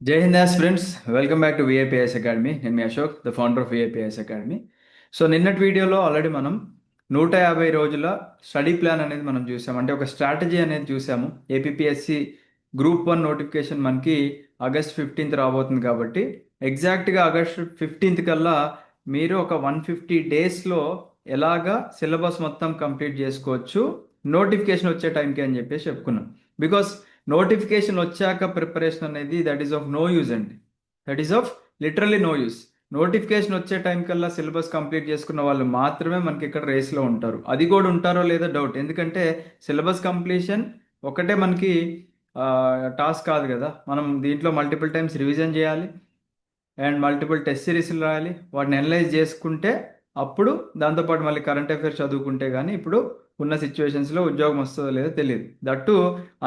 జై హింద్ friends, welcome back to VIPS academy. నేను మీ Ashok, the founder of VIPS academy. So నిన్నటి వీడియోలో ఆల్రెడీ మనం 150 రోజుల స్టడీ ప్లాన్ అనేది మనం చూసాము. అంటే ఒక స్ట్రాటజీ అనేది చూసాము. ఏపీఎస్సి గ్రూప్ 1 నోటిఫికేషన్ మనకి ఆగస్ట్ 15th రాబోతుంది కాబట్టి ఎగ్జాక్ట్గా ఆగస్ట్ 15th కల్లా మీరు ఒక 150 డేస్లో ఎలాగా సిలబస్ మొత్తం కంప్లీట్ చేసుకోవచ్చు నోటిఫికేషన్ వచ్చే టైంకి అని చెప్పేసి చెప్పుకున్నాం. బికాస్ నోటిఫికేషన్ వచ్చాక ప్రిపరేషన్ అనేది that is of no use అండి. That is of literally no use. Notification వచ్చే టైం కల్లా సిలబస్ కంప్లీట్ చేసుకున్న వాళ్ళు మాత్రమే మనకి ఇక్కడ రేస్లో ఉంటారు. అది కూడా ఉంటారో లేదో డౌట్. ఎందుకంటే సిలబస్ కంప్లీషన్ ఒకటే మనకి టాస్క్ కాదు కదా. మనం దీంట్లో మల్టిపుల్ టైమ్స్ రివిజన్ చేయాలి అండ్ మల్టిపుల్ టెస్ట్ సిరీస్లు రాయాలి. వాటిని అనలైజ్ చేసుకుంటే అప్పుడు దాంతోపాటు మళ్ళీ కరెంట్ అఫైర్స్ చదువుకుంటే కానీ ఇప్పుడు ఉన్న సిచ్యువేషన్స్లో ఉద్యోగం వస్తుందో లేదో తెలియదు. దట్టు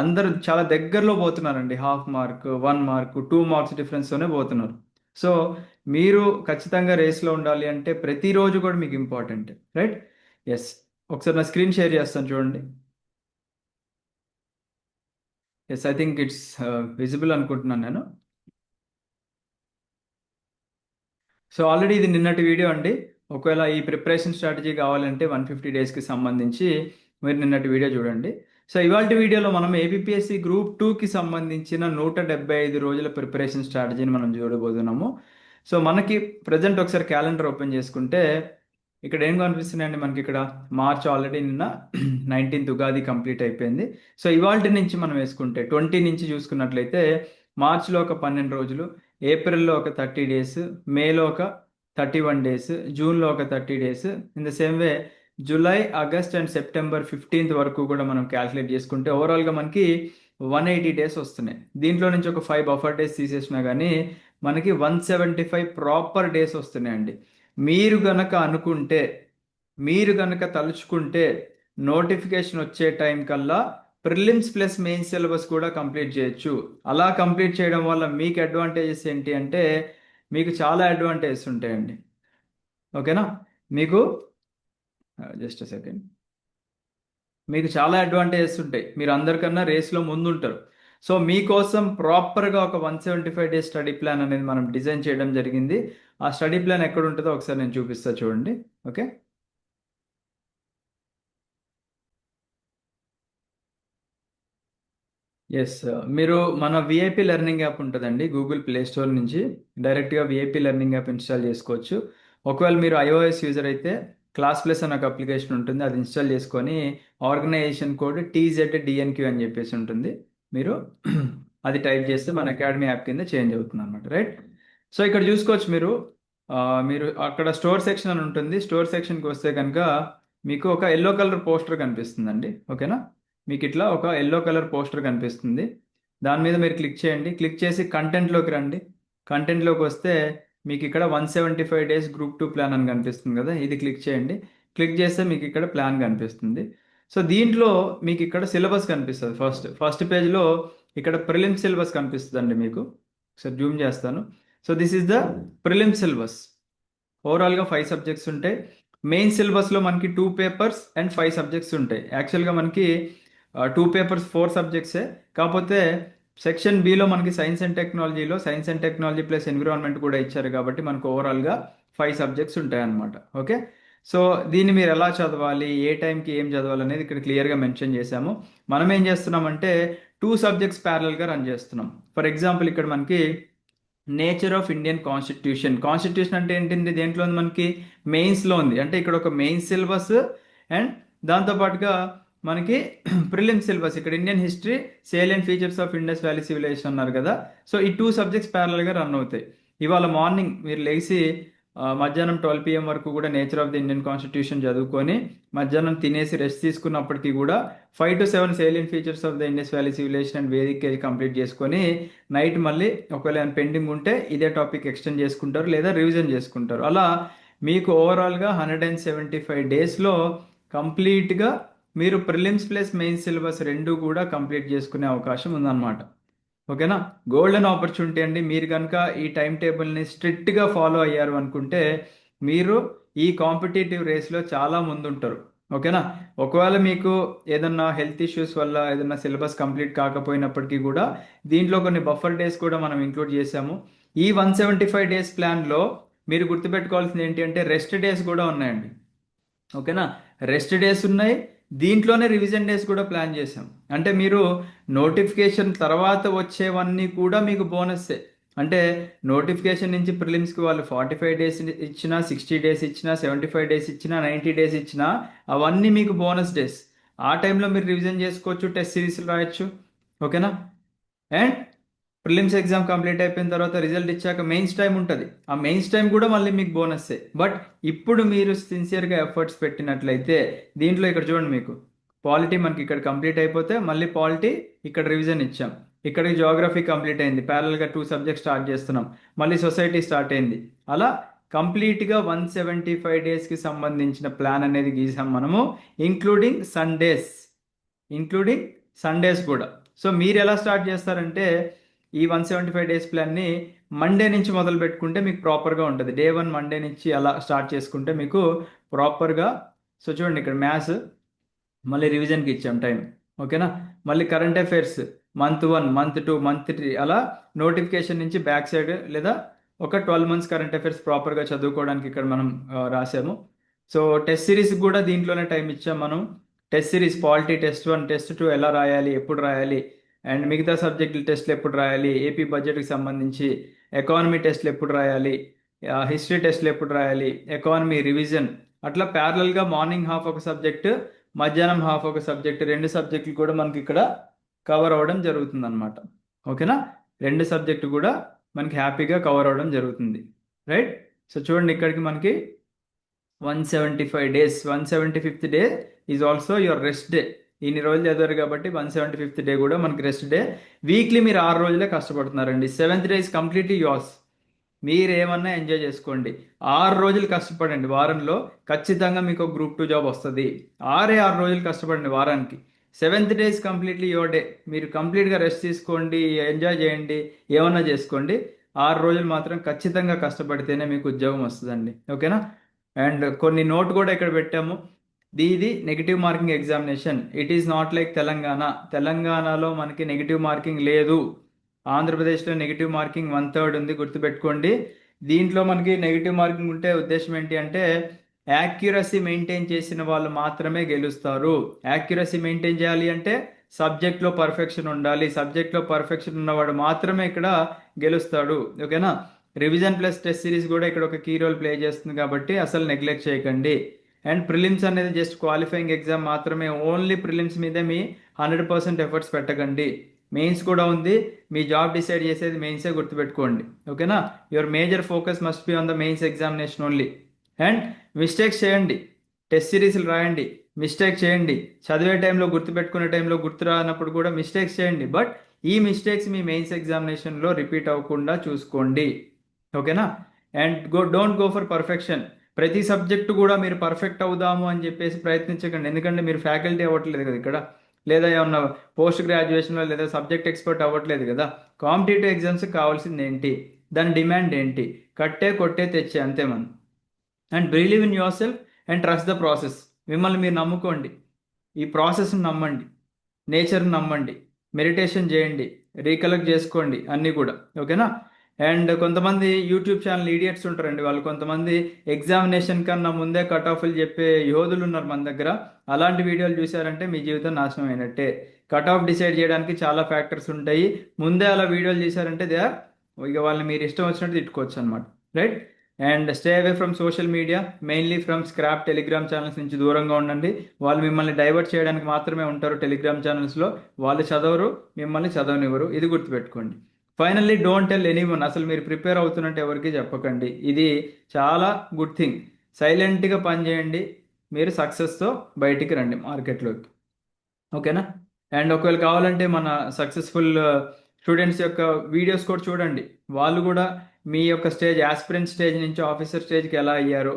అందరూ చాలా దగ్గరలో పోతున్నారండి. 1/2 మార్క్, 1 మార్క్, 2 మార్క్స్ డిఫరెన్స్తోనే పోతున్నారు. సో మీరు ఖచ్చితంగా రేస్లో ఉండాలి అంటే ప్రతిరోజు కూడా మీకు ఇంపార్టెంట్, రైట్? ఎస్, ఒకసారి నా స్క్రీన్ షేర్ చేస్తాను చూడండి. Yes, I think it's visible అనుకుంటున్నాను నేను. సో ఆల్రెడీ ఇది నిన్నటి వీడియో అండి. ఒకవేళ ఈ ప్రిపరేషన్ స్ట్రాటజీ కావాలంటే 150 డేస్కి సంబంధించి మీరు నిన్నటి వీడియో చూడండి. సో ఇవాళ వీడియోలో మనం ఏపీఎస్సి గ్రూప్ 2కి సంబంధించిన 175 రోజుల ప్రిపరేషన్ స్ట్రాటజీని మనం చూడబోతున్నాము. సో మనకి ప్రజెంట్ ఒకసారి క్యాలెండర్ ఓపెన్ చేసుకుంటే ఇక్కడ ఏం కనిపిస్తున్నాయండి మనకి. ఇక్కడ మార్చ్ ఆల్రెడీ నిన్న 19th ఉగాది కంప్లీట్ అయిపోయింది. సో ఇవాళ నుంచి మనం వేసుకుంటే 20 నుంచి చూసుకున్నట్లయితే మార్చిలో ఒక 12 రోజులు, ఏప్రిల్లో ఒక 30 డేస్, మేలో ఒక 31 డేస్, జూన్లో ఒక 30 days. In the same way July, August and September 15th వరకు కూడా మనం క్యాల్కులేట్ చేసుకుంటే ఓవరాల్గా మనకి 180 డేస్ వస్తున్నాయి. దీంట్లో నుంచి ఒక 5 బఫర్ డేస్ తీసేసినా కానీ మనకి 175 ప్రాపర్ డేస్ వస్తున్నాయండి. మీరు గనక అనుకుంటే, మీరు గనక తలుచుకుంటే నోటిఫికేషన్ వచ్చే టైం కల్లా ప్రిలిమ్స్ ప్లస్ మెయిన్ సిలబస్ కూడా కంప్లీట్ చేయొచ్చు. అలా కంప్లీట్ చేయడం వల్ల మీకు అడ్వాంటేజెస్ ఏంటి అంటే మీకు చాలా అడ్వాంటేజెస్ ఉంటాయండి. ఓకేనా? మీకు జస్ట్ సెకండ్, మీకు చాలా అడ్వాంటేజెస్ ఉంటాయి. మీరు అందరికన్నా రేస్లో ముందుంటారు. సో మీకోసం ప్రాపర్గా ఒక 175 డేస్ స్టడీ ప్లాన్ అనేది మనం డిజైన్ చేయడం జరిగింది. ఆ స్టడీ ప్లాన్ ఎక్కడ ఉంటుందో ఒకసారి నేను చూపిస్తా చూడండి. ఓకే, ఎస్, మీరు మన విఐపి లెర్నింగ్ యాప్ ఉంటుందండి గూగుల్ ప్లే స్టోర్ నుంచి డైరెక్ట్గా విఐపి లెర్నింగ్ యాప్ ఇన్స్టాల్ చేసుకోవచ్చు. ఒకవేళ మీరు ఐఓఎస్ యూజర్ అయితే క్లాస్ ప్లస్ అనే ఒక అప్లికేషన్ ఉంటుంది, అది ఇన్స్టాల్ చేసుకొని ఆర్గనైజేషన్ కోడ్ TZDNQ అని చెప్పేసి ఉంటుంది. మీరు అది టైప్ చేస్తే మన అకాడమీ యాప్ కింద చేంజ్ అవుతుంది అనమాట, రైట్? సో ఇక్కడ చూసుకోవచ్చు మీరు. మీరు అక్కడ స్టోర్ సెక్షన్ అని ఉంటుంది. స్టోర్ సెక్షన్కి వస్తే కనుక మీకు ఒక ఎల్లో కలర్ పోస్టర్ కనిపిస్తుందండి. ఓకేనా? మీకు ఇట్లా ఒక ఎల్లో కలర్ పోస్టర్ కనిపిస్తుంది. దాని మీద మీరు క్లిక్ చేయండి. క్లిక్ చేసి కంటెంట్లోకి రండి. కంటెంట్లోకి వస్తే మీకు ఇక్కడ 175 డేస్ గ్రూప్ 2 ప్లాన్ అని కనిపిస్తుంది కదా, ఇది క్లిక్ చేయండి. క్లిక్ చేస్తే మీకు ఇక్కడ ప్లాన్ కనిపిస్తుంది. సో దీంట్లో మీకు ఇక్కడ సిలబస్ కనిపిస్తుంది. ఫస్ట్ పేజ్లో ఇక్కడ ప్రిలిమ్ సిలబస్ కనిపిస్తుందండి మీకు. ఒకసారి జూమ్ చేస్తాను. So this is the prelim syllabus. ఓవరాల్గా 5 సబ్జెక్ట్స్ ఉంటాయి. మెయిన్ సిలబస్లో మనకి 2 పేపర్స్ అండ్ 5 సబ్జెక్ట్స్ ఉంటాయి. యాక్చువల్గా మనకి 2 పేపర్స్ 4 సబ్జెక్ట్సే. కాకపోతే సెక్షన్ బిలో మనకి సైన్స్ అండ్ టెక్నాలజీలో science and technology plus environment కూడా ఇచ్చారు కాబట్టి మనకు ఓవరాల్గా 5 సబ్జెక్ట్స్ ఉంటాయి అన్నమాట. ఓకే, సో దీన్ని మీరు ఎలా చదవాలి, ఏ టైంకి ఏం చదవాలి అనేది ఇక్కడ క్లియర్గా మెన్షన్ చేశాము. మనం ఏం చేస్తున్నామంటే 2 సబ్జెక్ట్స్ ప్యారల్గా రన్ చేస్తున్నాం. ఫర్ ఎగ్జాంపుల్ ఇక్కడ మనకి nature of Indian constitution. Constitution అంటే ఏంటింది, దేంట్లో ఉంది మనకి మెయిన్స్లో ఉంది. అంటే ఇక్కడ ఒక మెయిన్ సిలబస్ అండ్ దాంతోపాటుగా మనకి ప్రిలిమ్ సిలబస్. ఇక్కడ Indian history, salient features of Indus valley civilization అన్నారు కదా. సో ఈ 2 సబ్జెక్ట్స్ ప్యారల్గా రన్ అవుతాయి. ఇవాళ మార్నింగ్ మీరు లేచి మధ్యాహ్నం 12 PM వరకు కూడా nature of the Indian constitution చదువుకొని మధ్యాహ్నం తినేసి రెస్ట్ తీసుకున్నప్పటికీ కూడా 5 to 7 salient features of the Indus valley civilization and Vedic age complete చేసుకొని నైట్ మళ్ళీ ఒకవేళ పెండింగ్ ఉంటే ఇదే టాపిక్ ఎక్స్టెండ్ చేసుకుంటారు లేదా రివిజన్ చేసుకుంటారు. అలా మీకు ఓవరాల్గా 175 డేస్లో కంప్లీట్గా మీరు ప్రిలిమ్స్ ప్లస్ మెయిన్ సిలబస్ రెండు కూడా కంప్లీట్ చేసుకునే అవకాశం ఉందన్నమాట. ఓకేనా? గోల్డెన్ ఆపర్చునిటీ అండి. మీరు కనుక ఈ టైం టేబుల్ని స్ట్రిక్ట్గా ఫాలో అయ్యారు అనుకుంటే మీరు ఈ కాంపిటేటివ్ రేస్లో చాలా ముందుంటారు. ఓకేనా. ఒకవేళ మీకు ఏదన్నా హెల్త్ ఇష్యూస్ వల్ల ఏదన్నా సిలబస్ కంప్లీట్ కాకపోయినప్పటికీ కూడా దీంట్లో కొన్ని బఫర్ డేస్ కూడా మనం ఇంక్లూడ్ చేసాము. ఈ 175 డేస్ ప్లాన్లో మీరు గుర్తుపెట్టుకోవాల్సింది ఏంటి అంటే రెస్ట్ డేస్ కూడా ఉన్నాయండి. ఓకేనా. రెస్ట్ డేస్ ఉన్నాయి, దీంట్లోనే రివిజన్ డేస్ కూడా ప్లాన్ చేసాం. అంటే మీరు నోటిఫికేషన్ తర్వాత వచ్చేవన్నీ కూడా మీకు బోనస్సే. అంటే నోటిఫికేషన్ నుంచి ప్రిలిమ్స్కి వాళ్ళు 45 డేస్ ఇచ్చినా, 60 డేస్ ఇచ్చినా, 75 డేస్ ఇచ్చినా, 90 డేస్ ఇచ్చినా అవన్నీ మీకు బోనస్ డేస్. ఆ టైంలో మీరు రివిజన్ చేసుకోవచ్చు, టెస్ట్ సిరీస్లు రాయొచ్చు. ఓకేనా. అండ్ ప్రిలిమ్స్ ఎగ్జామ్ కంప్లీట్ అయిపోయిన తర్వాత రిజల్ట్ ఇచ్చాక మెయిన్స్ టైం ఉంటుంది. ఆ మెయిన్స్ టైం కూడా మళ్ళీ మీకు బోనస్సే. బట్ ఇప్పుడు మీరు సిన్సియర్గా ఎఫర్ట్స్ పెట్టినట్లయితే దీంట్లో ఇక్కడ చూడండి, మీకు పాలిటీ మనకి ఇక్కడ కంప్లీట్ అయిపోతే మళ్ళీ పాలిటీ ఇక్కడ రివిజన్ ఇచ్చాం. ఇక్కడికి జోగ్రఫీ కంప్లీట్ అయింది, ప్యారల్గా 2 సబ్జెక్ట్స్ స్టార్ట్ చేస్తున్నాం, మళ్ళీ సొసైటీ స్టార్ట్ అయింది. అలా కంప్లీట్గా 175 డేస్కి సంబంధించిన ప్లాన్ అనేది గీసాం మనము, ఇంక్లూడింగ్ సండేస్. ఇంక్లూడింగ్ సండేస్ కూడా. సో మీరు ఎలా స్టార్ట్ చేస్తారంటే ఈ 175 డేస్ ప్లాన్ని మండే నుంచి మొదలు పెట్టుకుంటే మీకు ప్రాపర్గా ఉంటుంది. డే 1 మండే నుంచి అలా స్టార్ట్ చేసుకుంటే మీకు ప్రాపర్గా. సో చూడండి, ఇక్కడ మ్యాథ్స్ మళ్ళీ రివిజన్కి ఇచ్చాం టైం. ఓకేనా. మళ్ళీ current affairs month 1, month 2, month 3 అలా నోటిఫికేషన్ నుంచి బ్యాక్ సైడ్ లేదా ఒక 12 మంత్స్ కరెంట్ అఫైర్స్ ప్రాపర్గా చదువుకోవడానికి ఇక్కడ మనం రాసాము. సో టెస్ట్ సిరీస్ కూడా దీంట్లోనే టైం ఇచ్చాం మనం. Test series polity test 1, test 2 ఎలా రాయాలి, ఎప్పుడు రాయాలి, అండ్ మిగతా సబ్జెక్టుల టెస్ట్లు ఎప్పుడు రాయాలి, ఏపీ బడ్జెట్కి సంబంధించి ఎకానమీ టెస్ట్లు ఎప్పుడు రాయాలి, హిస్టరీ టెస్ట్లు ఎప్పుడు రాయాలి, ఎకానమీ రివిజన్, అట్లా ప్యారలల్గా మార్నింగ్ హాఫ్ ఒక సబ్జెక్టు, మధ్యాహ్నం హాఫ్ ఒక సబ్జెక్టు, 2 సబ్జెక్టులు కూడా మనకి ఇక్కడ కవర్ అవ్వడం జరుగుతుంది అనమాట. ఓకేనా. 2 సబ్జెక్టు కూడా మనకి హ్యాపీగా కవర్ అవ్వడం జరుగుతుంది. రైట్. సో చూడండి, ఇక్కడికి మనకి 175 days, 175th day is also your rest day. ఇన్ని రోజులు చదివారు కాబట్టి 175th డే కూడా మనకి రెస్ట్ డే. వీక్లీ మీరు 6 రోజులే కష్టపడుతున్నారండి. 7th day is completely yours. మీరు ఏమన్నా ఎంజాయ్ చేసుకోండి. 6 రోజులు కష్టపడండి వారంలో, ఖచ్చితంగా మీకు ఒక గ్రూప్ 2 జాబ్ వస్తుంది. 6 రోజులు కష్టపడండి వారానికి. 7th day is completely your day. మీరు కంప్లీట్గా రెస్ట్ తీసుకోండి, ఎంజాయ్ చేయండి, ఏమన్నా చేసుకోండి. 6 రోజులు మాత్రం ఖచ్చితంగా కష్టపడితేనే మీకు ఉద్యోగం వస్తుందండి. ఓకేనా. అండ్ కొన్ని నోట్ కూడా ఇక్కడ పెట్టాము. ఇది negative marking examination. It is not like Telangana. తెలంగాణలో మనకి నెగిటివ్ మార్కింగ్ లేదు. ఆంధ్రప్రదేశ్లో నెగిటివ్ మార్కింగ్ 1/3 ఉంది, గుర్తుపెట్టుకోండి. దీంట్లో మనకి నెగిటివ్ మార్కింగ్ ఉంటే ఉద్దేశం ఏంటి అంటే యాక్యురసీ మెయింటైన్ చేసిన వాళ్ళు మాత్రమే గెలుస్తారు. యాక్యురసీ మెయింటైన్ చేయాలి అంటే సబ్జెక్ట్లో పర్ఫెక్షన్ ఉండాలి. సబ్జెక్ట్లో పర్ఫెక్షన్ ఉన్నవాడు మాత్రమే ఇక్కడ గెలుస్తాడు. ఓకేనా. రివిజన్ ప్లస్ టెస్ట్ సిరీస్ కూడా ఇక్కడ ఒక కీ రోల్ ప్లే చేస్తుంది కాబట్టి అసలు నెగ్లెక్ట్ చేయకండి. అండ్ ప్రిలిమ్స్ అనేది జస్ట్ క్వాలిఫైయింగ్ ఎగ్జామ్ మాత్రమే. ఓన్లీ ప్రిలిమ్స్ మీదే మీ 100% ఎఫర్ట్స్ పెట్టకండి. మెయిన్స్ కూడా ఉంది, మీ జాబ్ డిసైడ్ చేసేది మెయిన్సే, గుర్తుపెట్టుకోండి. ఓకేనా. Your major focus must be on the mains examination only. And mistakes చేయండి, టెస్ట్ సిరీస్లు రాయండి, మిస్టేక్ చేయండి, చదివే టైంలో గుర్తుపెట్టుకునే టైంలో గుర్తు రానప్పుడు కూడా మిస్టేక్స్ చేయండి. బట్ ఈ మిస్టేక్స్ మీ మెయిన్స్ ఎగ్జామినేషన్లో రిపీట్ అవ్వకుండా చూసుకోండి. ఓకేనా. And don't go for perfection. ప్రతి సబ్జెక్టు కూడా మీరు పర్ఫెక్ట్ అవుదాము అని చెప్పేసి ప్రయత్నించకండి. ఎందుకంటే మీరు ఫ్యాకల్టీ అవ్వట్లేదు కదా ఇక్కడ, లేదా ఏమన్నా పోస్ట్ గ్రాడ్యుయేషన్లో లేదా సబ్జెక్ట్ ఎక్స్పర్ట్ అవ్వట్లేదు కదా. కాంపిటేటివ్ ఎగ్జామ్స్కి కావాల్సింది ఏంటి, దాని డిమాండ్ ఏంటి, కట్టే కొట్టే తెచ్చే, అంతే మనం. And believe in your self and trust the process. మిమ్మల్ని మీరు నమ్ముకోండి, ఈ ప్రాసెస్ని నమ్మండి, నేచర్ని నమ్మండి, మెడిటేషన్ చేయండి, రీకలెక్ట్ చేసుకోండి అన్నీ కూడా. ఓకేనా. అండ్ కొంతమంది యూట్యూబ్ ఛానల్ ఈడియట్స్ ఉంటారండి, వాళ్ళు కొంతమంది ఎగ్జామినేషన్ కన్నా ముందే కట్ ఆఫ్లు చెప్పే యోధులు ఉన్నారు మన దగ్గర. అలాంటి వీడియోలు చూసారంటే మీ జీవితం నాశనం అయినట్టే. కట్ ఆఫ్ డిసైడ్ చేయడానికి చాలా ఫ్యాక్టర్స్ ఉంటాయి. ముందే అలా వీడియోలు చేశారంటే దే ఆర్, ఇక వాళ్ళని మీరు ఇష్టం వచ్చినట్టు తిట్టుకోవచ్చు అనమాట. Right. And stay away from social media, mainly from scrap Telegram channels నుంచి దూరంగా ఉండండి. వాళ్ళు మిమ్మల్ని డైవర్ట్ చేయడానికి మాత్రమే ఉంటారు టెలిగ్రామ్ ఛానల్స్లో. వాళ్ళు చదవరు, మిమ్మల్ని చదవనివ్వరు, ఇది గుర్తుపెట్టుకోండి. Finally don't tell anyone. అసలు మీరు ప్రిపేర్ అవుతున్నట్టు ఎవరికి చెప్పకండి. ఇది చాలా గుడ్ థింగ్. సైలెంట్గా పనిచేయండి, మీరు సక్సెస్తో బయటికి రండి మార్కెట్లోకి. ఓకేనా. అండ్ ఒకవేళ కావాలంటే మన సక్సెస్ఫుల్ స్టూడెంట్స్ యొక్క వీడియోస్ కూడా చూడండి. వాళ్ళు కూడా మీ యొక్క స్టేజ్, యాస్పిరెంట్ స్టేజ్ నుంచి ఆఫీసర్ స్టేజ్కి ఎలా అయ్యారు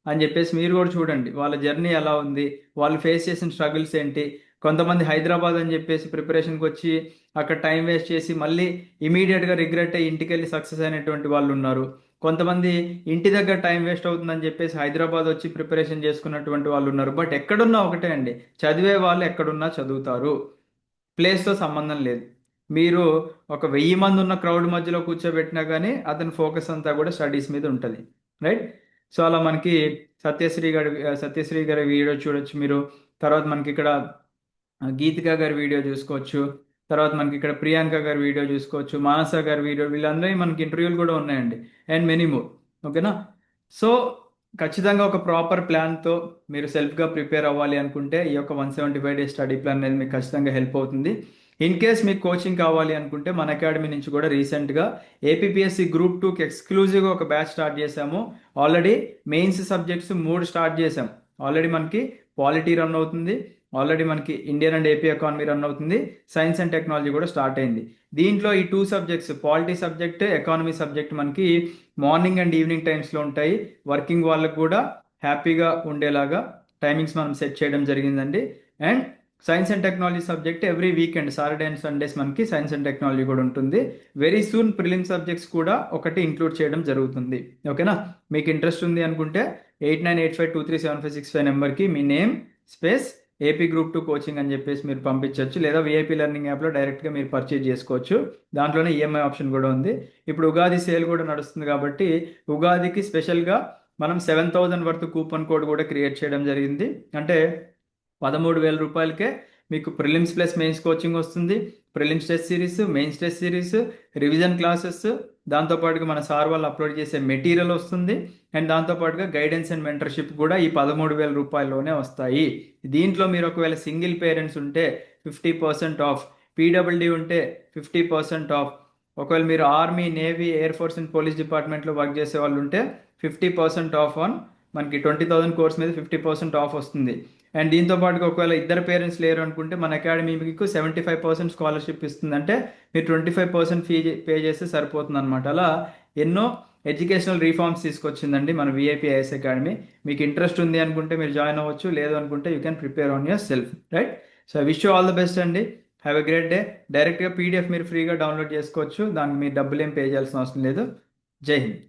అని చెప్పేసి మీరు కూడా చూడండి. వాళ్ళ జర్నీ ఎలా ఉంది, వాళ్ళు ఫేస్ చేసిన స్ట్రగుల్స్ ఏంటి. కొంతమంది హైదరాబాద్ అని చెప్పేసి ప్రిపరేషన్కి వచ్చి అక్కడ టైం వేస్ట్ చేసి మళ్ళీ ఇమీడియట్గా రిగ్రెట్ అయ్యి ఇంటికి వెళ్ళి సక్సెస్ అయినటువంటి వాళ్ళు ఉన్నారు. కొంతమంది ఇంటి దగ్గర టైం వేస్ట్ అవుతుందని చెప్పేసి హైదరాబాద్ వచ్చి ప్రిపరేషన్ చేసుకున్నటువంటి వాళ్ళు ఉన్నారు. బట్ ఎక్కడున్నా ఒకటే అండి, చదివే వాళ్ళు ఎక్కడున్నా చదువుతారు. ప్లేస్తో సంబంధం లేదు. మీరు ఒక 1000 మంది ఉన్న క్రౌడ్ మధ్యలో కూర్చోబెట్టినా కానీ అతని ఫోకస్ అంతా కూడా స్టడీస్ మీద ఉంటుంది. రైట్. సో అలా మనకి సత్యశ్రీ గారి వీడియో చూడొచ్చు మీరు. తర్వాత మనకి ఇక్కడ గీతిక గారి వీడియో చూసుకోవచ్చు. తర్వాత మనకి ఇక్కడ ప్రియాంక గారి వీడియో చూసుకోవచ్చు, మానస గారి వీడియో, వీళ్ళందరి మనకి ఇంటర్వ్యూలు కూడా ఉన్నాయండి. And many more. ఓకేనా. సో ఖచ్చితంగా ఒక ప్రాపర్ ప్లాన్తో మీరు సెల్ఫ్గా ప్రిపేర్ అవ్వాలి అనుకుంటే ఈ యొక్క 175 డేస్ స్టడీ ప్లాన్ అనేది మీకు ఖచ్చితంగా హెల్ప్ అవుతుంది. ఇన్ కేస్ మీకు కోచింగ్ కావాలి అనుకుంటే మన అకాడమీ నుంచి కూడా రీసెంట్గా ఏపీపీఎస్సి గ్రూప్ 2కి ఎక్స్క్లూజివ్గా ఒక బ్యాచ్ స్టార్ట్ చేశాము. ఆల్రెడీ మెయిన్స్ సబ్జెక్ట్స్ 3 స్టార్ట్ చేశాం. ఆల్రెడీ మనకి పాలిటీ రన్ అవుతుంది, ఆల్రెడీ మనకి Indian and AP economy run అవుతుంది, సైన్స్ అండ్ టెక్నాలజీ కూడా స్టార్ట్ అయింది. దీంట్లో ఈ 2 subjects, polity subject, economy subject మనకి మార్నింగ్ అండ్ ఈవినింగ్ టైమ్స్లో ఉంటాయి. వర్కింగ్ వాళ్ళకు కూడా హ్యాపీగా ఉండేలాగా టైమింగ్స్ మనం సెట్ చేయడం జరిగిందండి. And science and technology subject every weekend Saturday and Sundays మనకి సైన్స్ అండ్ టెక్నాలజీ కూడా ఉంటుంది. వెరీ సూన్ ప్రిలిమ్ సబ్జెక్ట్స్ కూడా ఒకటి ఇంక్లూడ్ చేయడం జరుగుతుంది. ఓకేనా. మీకు ఇంట్రెస్ట్ ఉంది అనుకుంటే 8985237565 నెంబర్కి మీ name space AP group 2 coaching అని చెప్పేసి మీరు పంపించవచ్చు, లేదా విఐపీ లెర్నింగ్ యాప్లో డైరెక్ట్గా మీరు పర్చేజ్ చేసుకోవచ్చు. దాంట్లోనే ఈఎంఐ ఆప్షన్ కూడా ఉంది. ఇప్పుడు ఉగాది సేల్ కూడా నడుస్తుంది కాబట్టి ఉగాదికి స్పెషల్గా మనం 7000 వర్త్ కూపన్ కోడ్ కూడా క్రియేట్ చేయడం జరిగింది. అంటే 13,000 రూపాయలకే మీకు ప్రిలిమ్స్ ప్లస్ మెయిన్స్ కోచింగ్ వస్తుంది, prelims test series, mains test series, revision classes, దాంతోపాటుగా మన సార్ వాళ్ళు అప్లోడ్ చేసే మెటీరియల్ వస్తుంది. అండ్ దాంతోపాటుగా గైడెన్స్ అండ్ మెంటర్షిప్ కూడా ఈ 13,000 రూపాయల్లోనే వస్తాయి. దీంట్లో మీరు ఒకవేళ సింగిల్ పేరెంట్స్ ఉంటే 50% ఆఫ్, పీడబ్ల్యూడి ఉంటే 50% ఆఫ్, ఒకవేళ మీరు army, navy, air force and police డిపార్ట్మెంట్లో వర్క్ చేసే వాళ్ళు ఉంటే 50% ఆఫ్ ఆన్ మనకి 20,000 కోర్స్ మీద 50% ఆఫ్ వస్తుంది. అండ్ దీంతో పాటుగా ఒకవేళ ఇద్దరు పేరెంట్స్ లేరు అనుకుంటే మన అకాడమీ మీకు 75% స్కాలర్షిప్ ఇస్తుంది. అంటే మీరు 25% ఫీ పే చేస్తే సరిపోతుంది అనమాట. అలా ఎన్నో ఎడ్యుకేషనల్ రీఫార్మ్స్ తీసుకొచ్చిందండి మన విఐపి ఐఎస్ అకాడమీ. మీకు ఇంట్రెస్ట్ ఉంది అనుకుంటే మీరు జాయిన్ అవ్వచ్చు, లేదు అనుకుంటే you can prepare on yourself. Right. So I wish you all the best అండి. Have a great day. డైరెక్ట్గా పీడిఎఫ్ మీరు ఫ్రీగా డౌన్లోడ్ చేసుకోవచ్చు, దానికి మీరు డబ్బులు ఏం పే చేయాల్సిన అవసరం లేదు. జై హింద్.